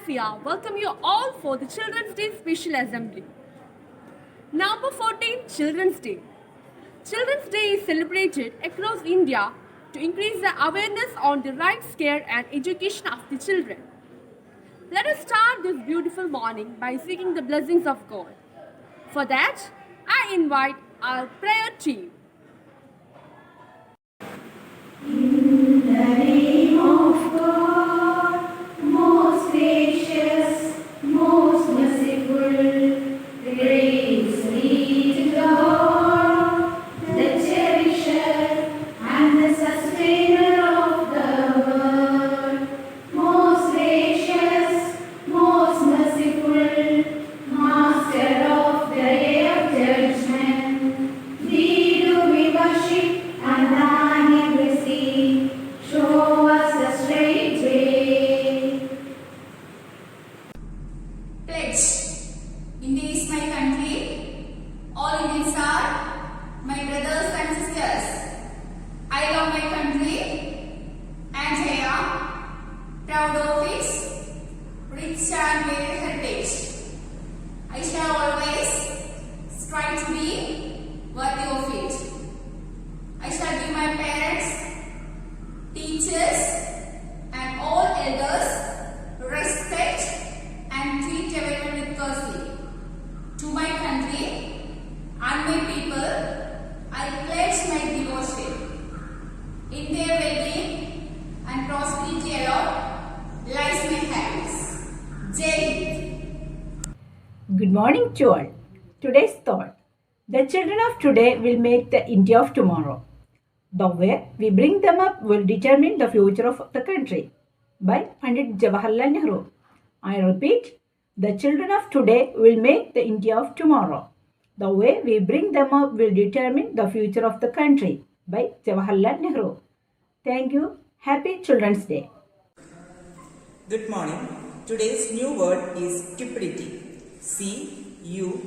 Safia welcome you all for the Children's Day Special Assembly. Number 14 Children's Day. Children's Day is celebrated across India to increase the awareness on the rights, care and education of the children. Let us start this beautiful morning by seeking the blessings of God. For that, I invite our prayer team. In the name of God, most gracious, most merciful, praise be to God, the cherisher and the sustainer of the world. Most gracious, most merciful, master of the day of judgment, thee do we worship and thine receive. Show us the straight way. Pledge. India is my country. All Indians are my brothers and sisters. I love my country and I am proud of its rich and varied heritage. I shall always strive to be worthy of it. I shall give my parents, teachers and all elders respect and treat everyone with courtesy. To my country and my people, I pledge my devotion. In their well-being and prosperity alone lies my happiness. Jai Hind. Good morning to all. Today's thought. The children of today will make the India of tomorrow. The way we bring them up will determine the future of the country. By Pandit Jawaharlal Nehru. I repeat, the children of today will make the India of tomorrow. The way we bring them up will determine the future of the country. By Jawaharlal Nehru. Thank you. Happy Children's Day. Good morning. Today's new word is cupidity. Cupidity.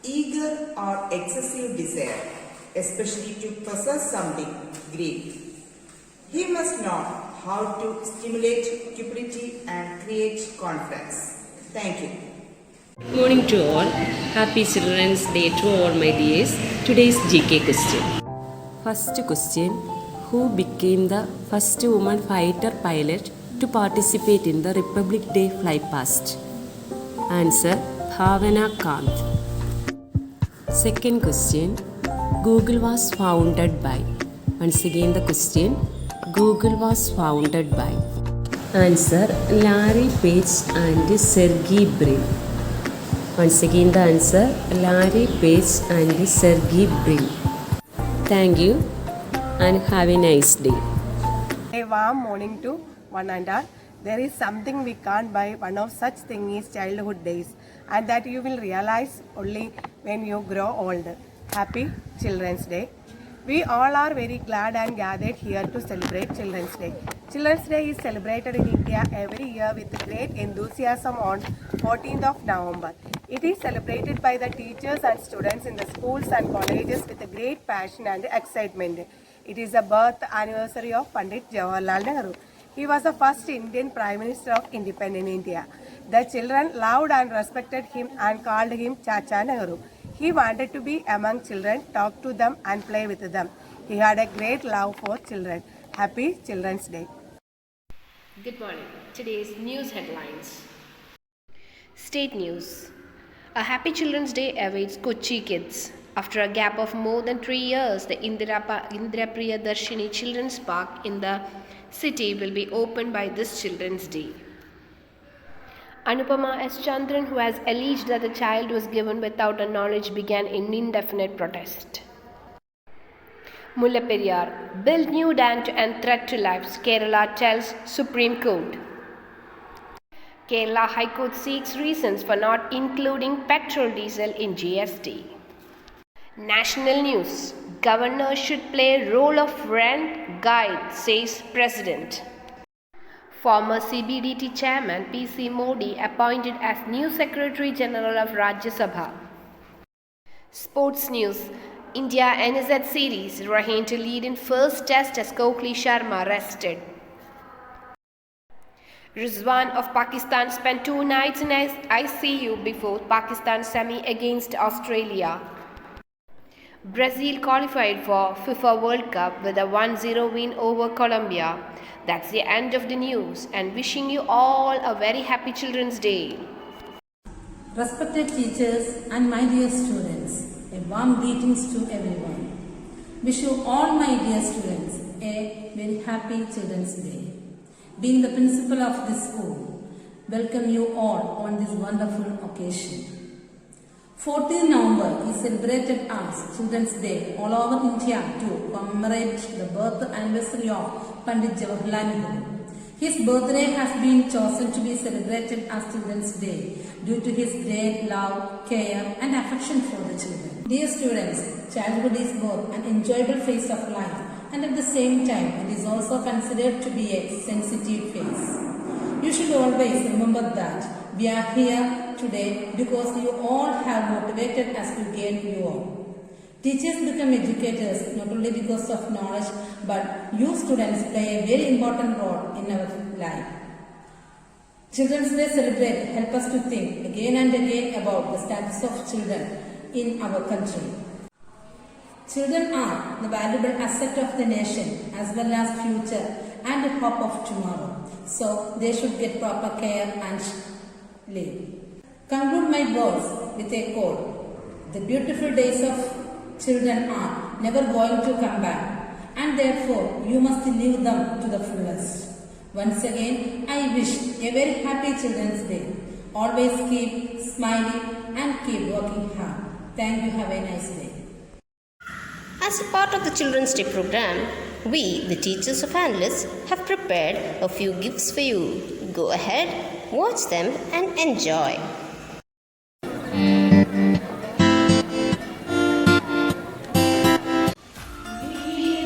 Eager or excessive desire, especially to possess something great. He must know how to stimulate cupidity and create confidence. Thank you. Good morning to all. Happy Children's Day to all my dears. Today's GK question. First question. Who became the first woman fighter pilot to participate in the Republic Day fly past? Answer. Bhavana Kant. Second question. Google was founded by. Once again the question. Google was founded by. Answer. Larry Page and Sergey Brin. Once again the answer. Larry Page and Sergey Brin. Thank you and have a nice day. A warm morning to one and all. There is something we can't buy. One of such things is childhood days, and that you will realize only when you grow old. Happy Children's Day. We all are very glad and gathered here to celebrate Children's Day. Children's Day is celebrated in India every year with great enthusiasm on 14th of November. It is celebrated by the teachers and students in the schools and colleges with a great passion and excitement. It is the birth anniversary of Pandit Jawaharlal Nehru. He was the first Indian Prime Minister of independent India. The children loved and respected him and called him Chacha Nehru. He wanted to be among children, talk to them and play with them. He had a great love for children. Happy Children's Day. Good morning. Today's news headlines. State news. A happy Children's Day awaits Kochi kids. After a gap of more than 3 years, the Indira Priyadarshini Children's Park in the city will be opened by this Children's Day. Anupama S. Chandran, who has alleged that the child was given without a knowledge, began an indefinite protest. Mullaperiyar, build new dam to end threat to lives, Kerala tells Supreme Court. Kerala High Court seeks reasons for not including petrol diesel in GST. National news. Governor should play role of rent guide, says President. Former CBDT Chairman P.C. Modi appointed as new Secretary General of Rajya Sabha. Sports news. India NZ series, Rahane to lead in first test as Kohli Sharma rested. Rizwan of Pakistan spent 2 nights in ICU before Pakistan semi against Australia. Brazil qualified for FIFA World Cup with a 1-0 win over Colombia. That's the end of the news, and wishing you all a very happy Children's Day. Respected teachers and my dear students, a warm greetings to everyone. Wish you all, my dear students, a very happy Children's Day. Being the principal of this school, welcome you all on this wonderful occasion. 14th November is celebrated as Children's Day all over India to commemorate the birth anniversary of Pandit Jawaharlal Nehru. His birthday has been chosen to be celebrated as Children's Day due to his great love, care and affection for the children. Dear students, childhood is both an enjoyable phase of life and at the same time it is also considered to be a sensitive phase. You should always remember that we are here today because you all have motivated us to gain your. Teachers become educators not only because of knowledge, but you students play a very important role in our life. Children's Day celebrate help us to think again and again about the status of children in our country. Children are the valuable asset of the nation as well as future and hope of tomorrow. So they should get proper care and live. Conclude my words with a quote. The beautiful days of children are never going to come back, and therefore you must live them to the fullest. Once again, I wish a very happy Children's Day. Always keep smiling and keep working hard. Thank you. Have a nice day. As a part of the Children's Day program, we, the teachers of analysts, have prepared a few gifts for you. Go ahead, watch them and enjoy. We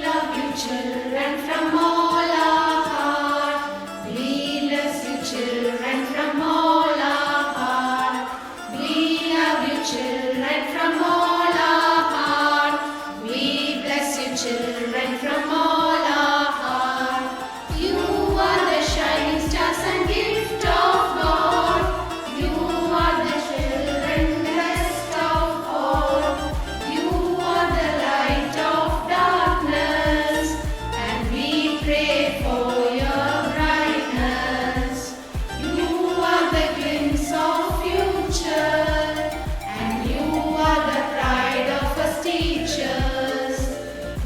love you, children, from all our heart. We bless you, children, from all our heart. We love you, children, from all our heart. We bless you, children, from all our heart. You are the shining stars and gift of God. You are the children, best of all. You are the light of darkness, and we pray for your brightness. You are the glimpse of future, and you are the pride of us teachers.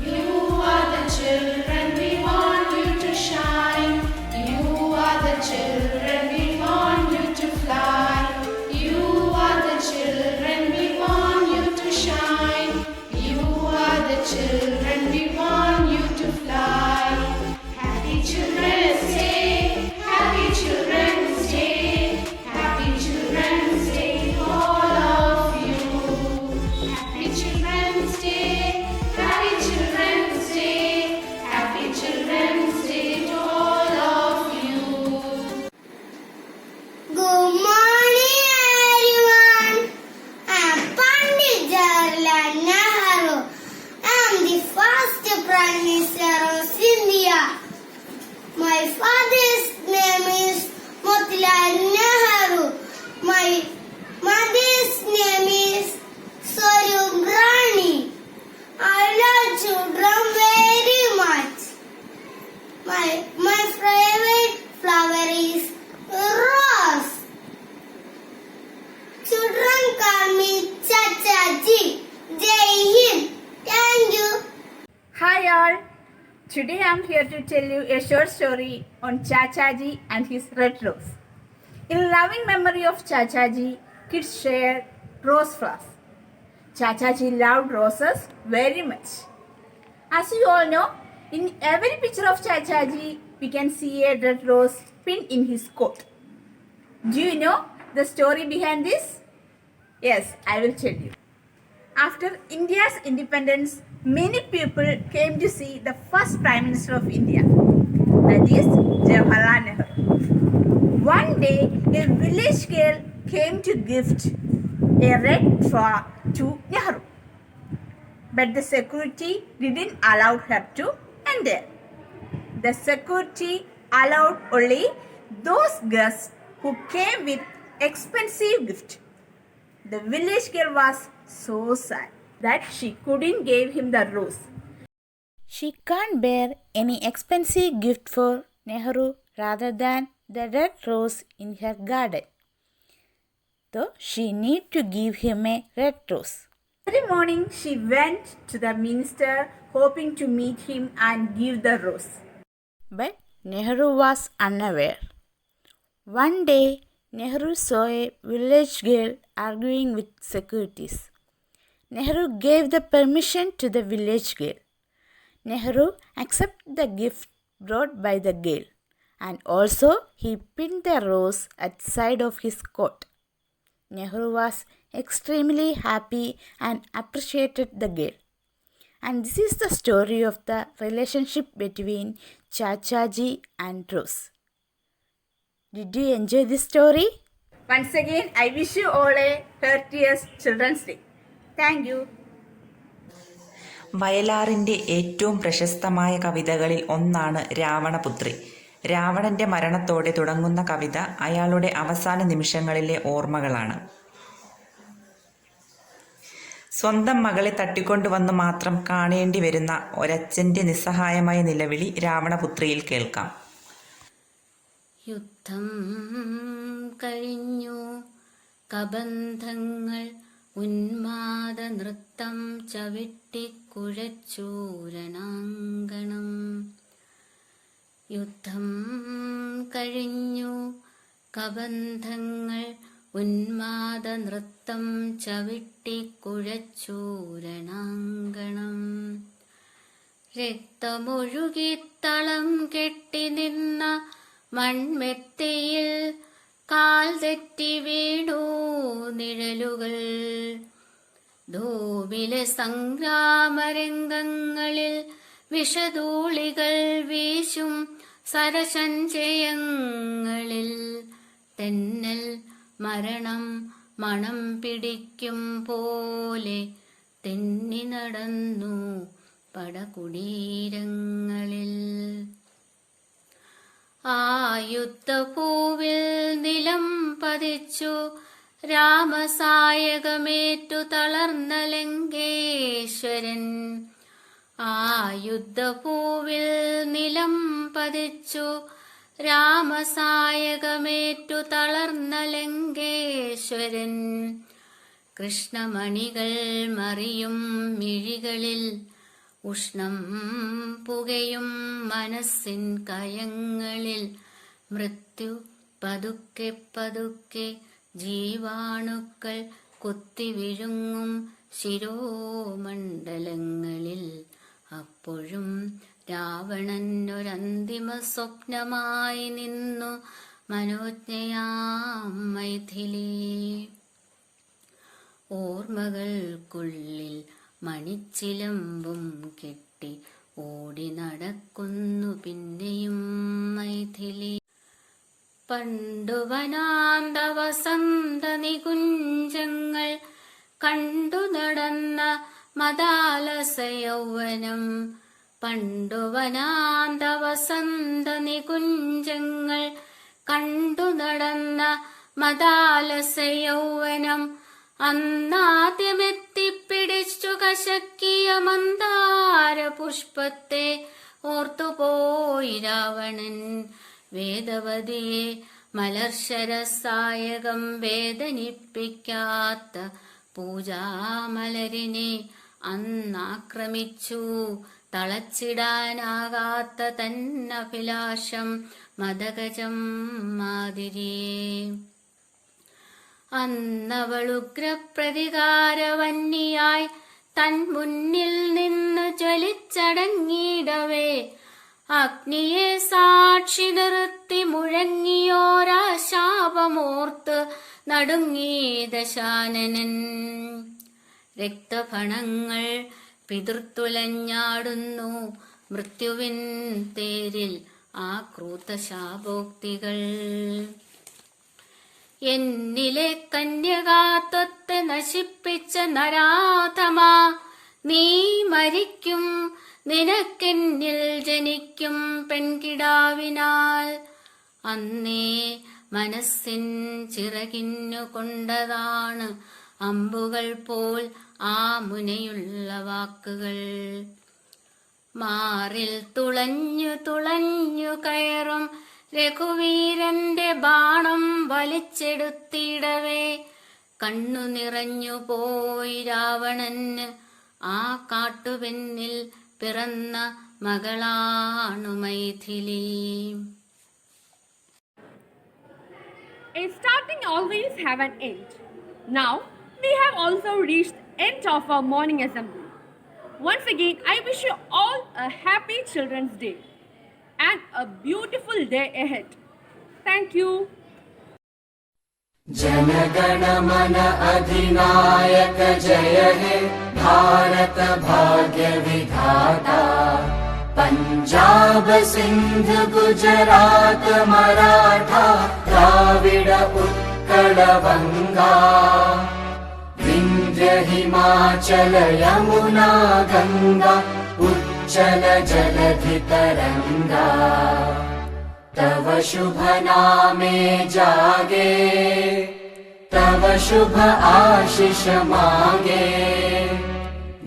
You are the children, we want you to shine. You are the children, we want you to fly. You are the children, we want you to shine. You are the children, we want you to fly. Happy Children's Day, Happy Children's Day, Happy Children's Day to all of you. Happy Children's Day, Happy Children's Day, Happy Children's Day to all of you. Good morning, everyone. I'm Pandit Jawaharlal Nehru. I'm the first Prime Minister of India. My father's name is Motilal Nehru. My mother's name is Swarup Rani. I love children very much. My favorite flower is rose. Children call me Chachaji. Jai Hind. Thank you. Hi all. Today I am here to tell you a short story on Chachaji and his red rose. In loving memory of Chachaji, kids share rose flowers. Chachaji loved roses very much. As you all know, in every picture of Chachaji, we can see a red rose pinned in his coat. Do you know the story behind this? Yes, I will tell you. After India's independence, many people came to see the first Prime Minister of India, that is Jawaharlal Nehru. One day, a village girl came to gift a red flower to Nehru. but the security didn't allow her to enter. The security allowed only those guests who came with expensive gifts. The village girl was so sad that she couldn't give him the rose. She can't bear any expensive gift for Nehru rather than the red rose in her garden. Though she need to give him a red rose. Every morning she went to the minister hoping to meet him and give the rose. But Nehru was unaware. One day, Nehru saw a village girl arguing with securities. Nehru gave the permission to the village girl. Nehru accepted the gift brought by the girl, and also he pinned the rose at the side of his coat. Nehru was extremely happy and appreciated the girl. And this is the story of the relationship between Chachaji and Rose. Did you enjoy this story? Once again, I wish you all a 30th Children's Day. Thank you. വയലാറിൻ്റെ ഏറ്റവും പ്രശസ്തമായ കവിതകളിൽ ഒന്നാണ് രാവണപുത്രി. രാവണന്റെ മരണത്തോടെ തുടങ്ങുന്ന കവിത അയാളുടെ അവസാന നിമിഷങ്ങളിലെ ഓർമ്മകളാണ്. സ്വന്തം മകളെ തട്ടിക്കൊണ്ടുവന്ന് മാത്രം കാണേണ്ടി വരുന്ന ഒരച്ഛൻ്റെ നിസ്സഹായമായ നിലവിളി രാവണപുത്രിയിൽ കേൾക്കാം. യുദ്ധം കഴിഞ്ഞു കബന്ധങ്ങൾ ഉന്മാദ നൃത്തം ചവിട്ടിക്കുഴച്ചൂരണാങ്കണം. യുദ്ധം കഴിഞ്ഞു കബന്ധങ്ങൾ ഉന്മാദ നൃത്തം ചവിട്ടിക്കുഴച്ചൂരണാങ്കണം. രക്തമൊഴുകിത്തളം കെട്ടി നിന്ന മൺമെത്തയിൽ കാൽ തെറ്റി വീണു നിഴലുകൾ. ധൂമിലെ സംഗ്രാമരംഗങ്ങളിൽ വിഷധൂളികൾ വീശും സരസഞ്ചയങ്ങളിൽ തെന്നൽ മരണം മണം പിടിക്കും പോലെ തെന്നി നടന്നു പടകുടീരങ്ങളിൽ. ആ യുദ്ധഭൂവിൽ നിലം പതിച്ചു രാമസായകമേറ്റു തളർന്ന ലങ്കേശ്വരൻ. ആ യുദ്ധഭൂവിൽ നിലം പതിച്ചു രാമസായകമേറ്റു തളർന്ന ലങ്കേശ്വരൻ. കൃഷ്ണമണികൾ മറിയും മിഴികളിൽ ഉഷ്ണം പുകയും മനസ്സിൻ കയങ്ങളിൽ മൃത്യു പതുക്കെ പതുക്കെ ജീവാണുക്കൾ കുത്തിവിഴുങ്ങും ശിരോമണ്ഡലങ്ങളിൽ. അപ്പോഴും രാവണൻ ഒരന്തിമ സ്വപ്നമായി നിന്നു മനോജ്ഞയാം മൈഥിലി. ഓർമ്മകൾക്കുള്ളിൽ മണിച്ചിലമ്പും കെട്ടി ഓടി നടക്കുന്നു പിന്നെയും മൈഥിലി. പണ്ടു വനാന്ത വസന്ത നികുഞ്ചങ്ങൾ കണ്ടു നടന്ന മദാലസ യൗവനം. പണ്ടു വനാന്ത വസന്ത നികുഞ്ചങ്ങൾ കണ്ടു നടന്ന മദാലസ യൗവനം. അന്നാദ്യമെത്തിപ്പിടിച്ചു കശക്കിയ മന്ദാര പുഷ്പത്തെ ഓർത്തുപോയി രാവണൻ. വേദവതിയെ മലർശരസായകം വേദനിപ്പിക്കാത്ത പൂജാമലരിനെ അന്നാക്രമിച്ചു തളച്ചിടാനാകാത്ത തന്നഭിലാഷം മദഗജം മാതിരിയെ. അന്നവളുഗ്രപ്രതികാരവന്യായി തൻ മുന്നിൽ നിന്ന് ജ്വലിച്ചടങ്ങിയിടവേ അഗ്നിയെ സാക്ഷി നിർത്തി മുഴങ്ങിയോരാശാപമോർത്ത് നടുങ്ങി ദശാനനൻ. രക്തഫണങ്ങൾ പിതൃത്തുലഞ്ഞാടുന്നു മൃത്യുവിൻ തേരിൽ ആ ക്രൂതശാപോക്തികൾ. എന്നിലെ കന്യകാത്വത്തെ നശിപ്പിച്ച നരാധമ നീ മരിക്കും നിനക്കെന്നിൽ ജനിക്കും പെൺകിടാവിനാൽ. അന്നേ മനസ്സിൻ ചിറകിന്നു കൊണ്ടതാണ് അമ്പുകൾ പോൽ ആ മുനയുള്ള വാക്കുകൾ. മാറിൽ തുളഞ്ഞു തുളഞ്ഞു കയറും രഘുവീരന്റെ ബാണം വലിച്ചെടുത്തിടവേ കണ്ണു നിറഞ്ഞു പോയി രാവണന്. ആ കാട്ടുപെണ്ണിൽ പിറന്ന മകളാണു Maithili. A starting always have an end. Now, we have also reached the end of our morning assembly. Once again, I wish you all a happy Children's Day and a beautiful day ahead. Thank you. जनगण मन अधिनायक जय हे भारत भाग्य विधाता. पंजाब सिंध गुजरात मराठा द्राविड उत्कल बंगा. विंध्य हिमाचल यमुना गंगा उच्चल जलधि तरंगा. तव शुभ नामे जागे तव शुभ आशीष मांगे.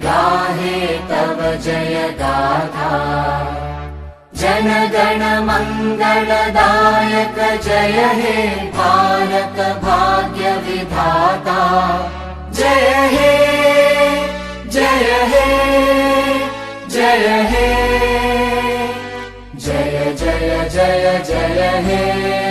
गाहे तव जय गाथा जनगण मंगलदायक जय हे भारत भाग्य विधाता. जय हे जय हे जय हे जय जय जय जय हे.